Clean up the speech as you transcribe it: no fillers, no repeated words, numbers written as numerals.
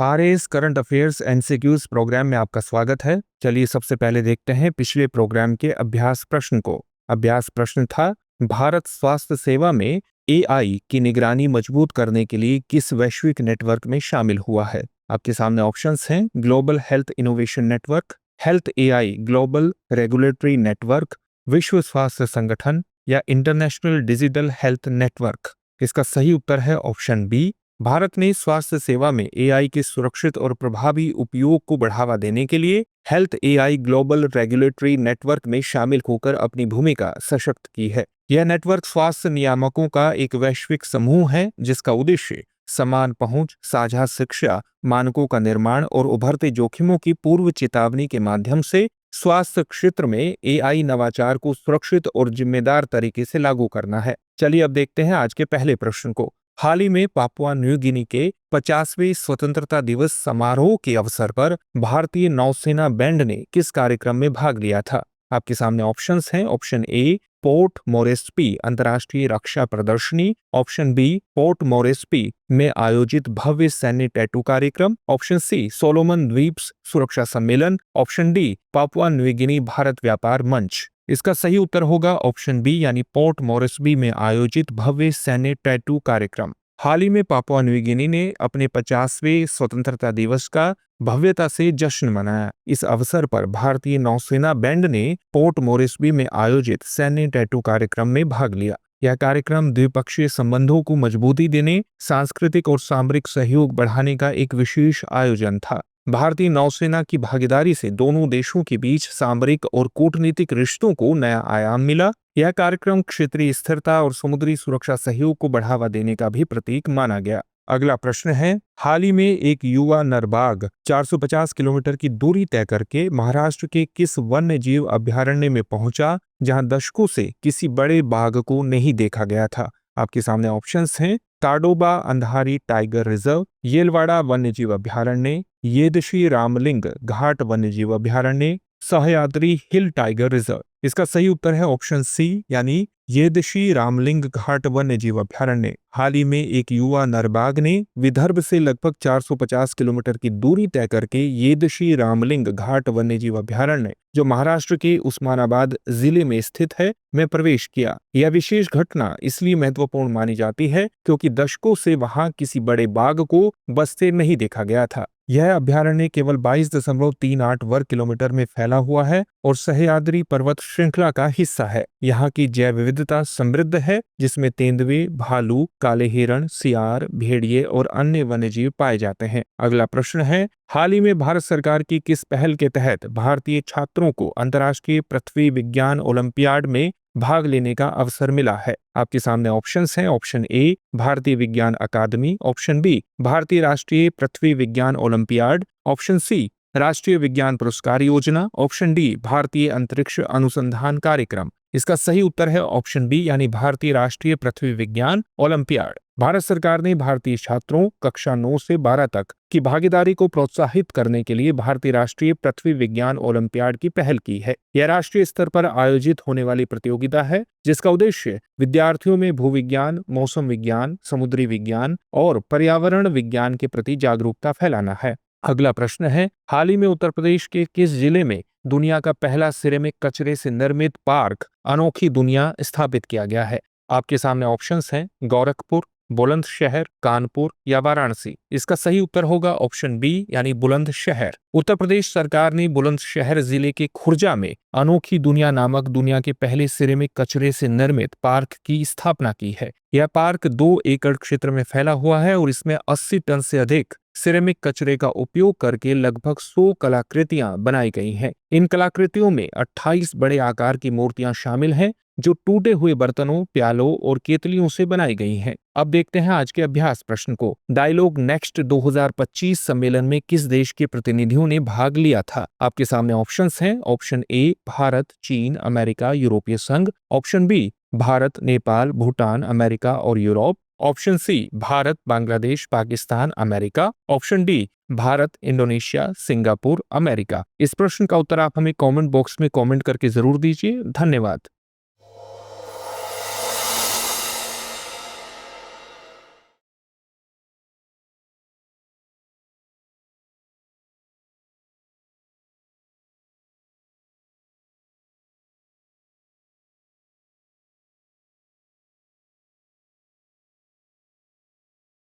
RS current affairs MCQs programme में आपका स्वागत है। चलिए सबसे पहले देखते हैं पिछले प्रोग्राम के अभ्यास प्रश्न को। अभ्यास प्रश्न था, भारत स्वास्थ्य सेवा में एआई की निगरानी मजबूत करने के लिए किस वैश्विक नेटवर्क में शामिल हुआ है। आपके सामने ऑप्शंस हैं, global health innovation network, health AI global regulatory network, विश्व स्वास्थ्य संगठन या इंटरनेशनल डिजिटल हेल्थ नेटवर्क। इसका सही उत्तर है ऑप्शन बी। भारत ने स्वास्थ्य सेवा में एआई के सुरक्षित और प्रभावी उपयोग को बढ़ावा देने के लिए health AI global regulatory network में शामिल होकर अपनी भूमिका सशक्त की है। यह नेटवर्क स्वास्थ्य नियामकों का एक वैश्विक समूह है जिसका उद्देश्य समान पहुंच, साझा शिक्षा, मानकों का निर्माण और उभरते जोखिमों की पूर्व चेतावनी के माध्यम से स्वास्थ्य क्षेत्र में एआई नवाचार को सुरक्षित और जिम्मेदार तरीके से लागू करना है। चलिए अब देखते हैं आज के पहले प्रश्न को। हाल ही में पापुआ न्यू गिनी के 50वें स्वतंत्रता दिवस समारोह के अवसर पर भारतीय नौसेना बैंड ने किस कार्यक्रम में भाग लिया था। आपके सामने ऑप्शंस हैं। ऑप्शन ए, पोर्ट मोरेस्पी अंतर्राष्ट्रीय रक्षा प्रदर्शनी, ऑप्शन बी, पोर्ट मोरेस्पी में आयोजित भव्य सैन्य टैटू कार्यक्रम, ऑप्शन सी, सोलोमन द्वीप सुरक्षा सम्मेलन, option D, Papua New Guinea Bharat व्यापार मंच। इसका सही उत्तर होगा ऑप्शन बी यानी पोर्ट मोरेस्बी में आयोजित भव्य सैन्य टैटू कार्यक्रम। हाल ही में पापुआ न्यू गिनी ने अपने 50वें स्वतंत्रता दिवस का भव्यता से जश्न मनाया। इस अवसर पर भारतीय नौसेना बैंड ने पोर्ट मोरेस्बी में आयोजित सैन्य टैटू कार्यक्रम में भाग लिया। यह कार्यक्रम द्विपक्षीय संबंधों को मजबूती देने, सांस्कृतिक और सामरिक सहयोग बढ़ाने का एक विशेष आयोजन था। भारतीय नौसेना की भागीदारी से दोनों देशों के बीच सामरिक और कूटनीतिक रिश्तों को नया आयाम मिला। यह कार्यक्रम क्षेत्रीय स्थिरता और समुद्री सुरक्षा सहयोग को बढ़ावा देने का भी प्रतीक माना गया। अगला प्रश्न है, हाल ही में एक युवा नरबाघ 450 किलोमीटर की दूरी तय करके महाराष्ट्र के किस वन्य जीव अभयारण्य में पहुंचा जहां दशकों से किसी बड़े बाघ को नहीं देखा गया था। आपके सामने ऑप्शंस हैं, ताडोबा अंधारी टाइगर रिजर्व, येलवाड़ा वन्यजीव अभयारण्य, येदशी रामलिंग घाट वन्यजीव अभयारण्य, सह्याद्री हिल टाइगर रिजर्व। इसका सही उत्तर है ऑप्शन सी यानी येदशी रामलिंग घाट वन्यजीव अभयारण्य। हाल ही में एक युवा नरबाघ ने विदर्भ से लगभग 450 किलोमीटर की दूरी तय करके येदशी रामलिंग घाट वन्यजीव अभयारण्य, जो महाराष्ट्र के उस्मानाबाद जिले में स्थित है, में प्रवेश किया। यह विशेष घटना इसलिए महत्वपूर्ण मानी जाती है क्योंकि दशकों से वहां किसी बड़े बाघ को बसते नहीं देखा गया था। यह अभयारण्य केवल 22.38 वर्ग किलोमीटर में फैला हुआ है और सह्याद्री पर्वत श्रृंखला का हिस्सा है। यहाँ की जैव विविधता समृद्ध है जिसमें तेंदुए, भालू, काले हिरण, सियार, भेड़िए और अन्य वन्यजीव पाए जाते हैं। अगला प्रश्न है, हाल ही में भारत सरकार की किस पहल के तहत भारतीय छात्रों को अंतर्राष्ट्रीय पृथ्वी विज्ञान ओलंपियाड में भाग लेने का अवसर मिला है। आपके सामने ऑप्शंस हैं। ऑप्शन ए, भारतीय विज्ञान अकादमी, ऑप्शन बी, भारतीय राष्ट्रीय पृथ्वी विज्ञान ओलंपियाड, ऑप्शन सी, राष्ट्रीय विज्ञान पुरस्कार योजना, ऑप्शन डी, भारतीय अंतरिक्ष अनुसंधान कार्यक्रम। इसका सही उत्तर है ऑप्शन बी यानी भारतीय राष्ट्रीय पृथ्वी विज्ञान ओलंपियाड। भारत सरकार ने भारतीय छात्रों कक्षा 9 से 12 तक की भागीदारी को प्रोत्साहित करने के लिए भारतीय राष्ट्रीय पृथ्वी विज्ञान ओलंपियाड की पहल की है। यह राष्ट्रीय स्तर पर आयोजित होने वाली प्रतियोगिता है जिसका उद्देश्य विद्यार्थियों में भूविज्ञान, मौसम विज्ञान, समुद्री विज्ञान और पर्यावरण विज्ञान के प्रति जागरूकता फैलाना है। अगला प्रश्न है, हाल ही में उत्तर प्रदेश के किस जिले में दुनिया का पहला सिरेमिक कचरे से निर्मित पार्क अनोखी दुनिया स्थापित किया गया है। आपके सामने ऑप्शंस हैं, गोरखपुर, बुलंदशहर, कानपुर या वाराणसी। इसका सही उत्तर होगा ऑप्शन बी यानी बुलंदशहर। उत्तर प्रदेश सरकार ने बुलंदशहर जिले के खुर्जा में अनोखी दुनिया नामक दुनिया के पहले सिरेमिक कचरे से निर्मित पार्क की स्थापना की है। यह पार्क 2 एकड़ क्षेत्र में फैला हुआ है और इसमें 80 टन से अधिक सिरेमिक कचरे का उपयोग करके लगभग 100 कलाकृतियां बनाई गई हैं। इन कलाकृतियों में 28 बड़े आकार की मूर्तियां शामिल हैं जो टूटे हुए बर्तनों, प्यालों और केतलियों से बनाई गई हैं। अब देखते हैं आज के अभ्यास प्रश्न को। डायलॉग नेक्स्ट 2025 सम्मेलन में किस देश के प्रतिनिधियों ने भाग लिया था। आपके सामने ऑप्शंस हैं। ऑप्शन ए, भारत, चीन, अमेरिका, यूरोपीय संघ, option B, Bharat, Nepal, Bhutan, America और Europe, option C, Bharat, Bangladesh, Pakistan, America, option D, Bharat, Indonesia, Singapore, America. इस प्रश्न का उत्तर आप हमें कमेंट बॉक्स में कमेंट करके जरूर दीजिए। धन्यवाद।